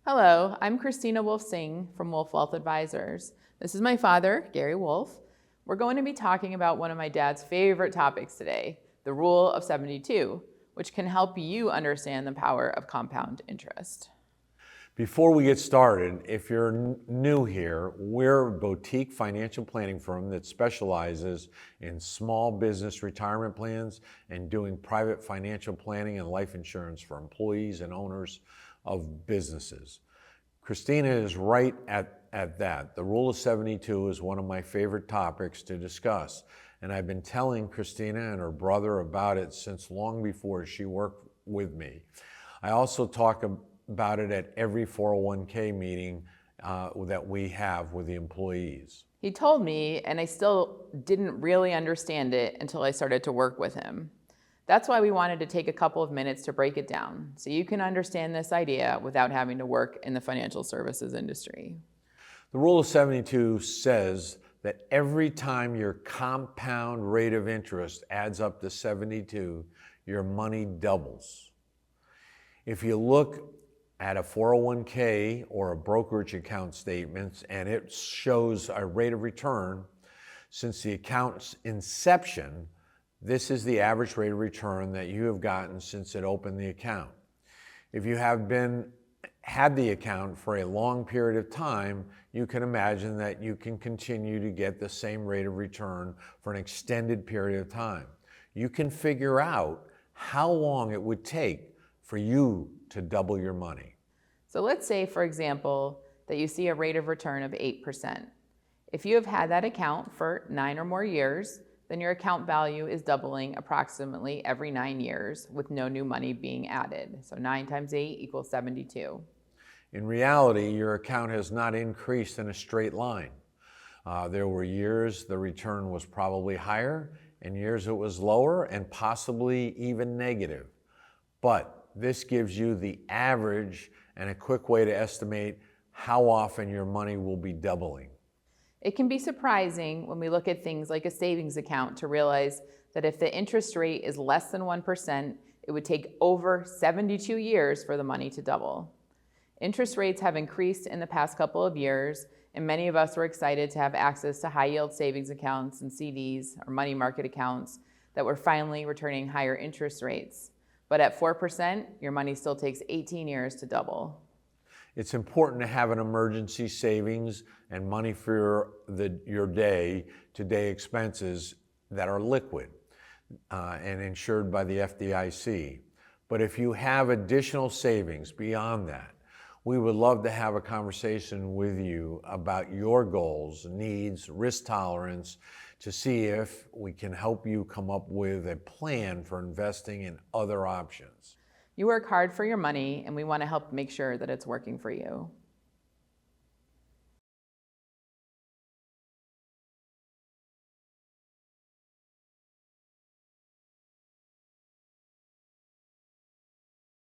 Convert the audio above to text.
Hello, I'm Christina Wolf Singh from Wolf Wealth Advisors. This is my father, Gary Wolf. We're going to be talking about one of my dad's favorite topics today, the Rule of 72, which can help you understand the power of compound interest. Before we get started, if you're new here, we're a boutique financial planning firm that specializes in small business retirement plans and doing private financial planning and life insurance for employees and owners of businesses. Christina is right at that. The Rule of 72 is one of my favorite topics to discuss, and I've been telling Christina and her brother about it since long before she worked with me. I also talk about it at every 401k meeting that we have with the employees. He told me, and I still didn't really understand it until I started to work with him. That's why we wanted to take a couple of minutes to break it down so you can understand this idea without having to work in the financial services industry. The Rule of 72 says that every time your compound rate of interest adds up to 72, your money doubles. If you look at a 401k or a brokerage account statement and it shows a rate of return, since the account's inception, this is the average rate of return that you have gotten since it opened the account. If you have had the account for a long period of time, you can imagine that you can continue to get the same rate of return for an extended period of time. You can figure out how long it would take for you to double your money. So let's say, for example, that you see a rate of return of 8%. If you have had that account for 9 or more years, then your account value is doubling approximately every 9 years with no new money being added. So 9 times 8 equals 72. In reality, your account has not increased in a straight line. There were years the return was probably higher and years it was lower and possibly even negative. But this gives you the average and a quick way to estimate how often your money will be doubling. It can be surprising when we look at things like a savings account to realize that if the interest rate is less than 1%, it would take over 72 years for the money to double. Interest rates have increased in the past couple of years, and many of us were excited to have access to high-yield savings accounts and CDs or money market accounts that were finally returning higher interest rates. But at 4%, your money still takes 18 years to double. It's important to have an emergency savings and money for your day-to-day expenses that are liquid and insured by the FDIC. But if you have additional savings beyond that, we would love to have a conversation with you about your goals, needs, risk tolerance, to see if we can help you come up with a plan for investing in other options. You work hard for your money, and we want to help make sure that it's working for you.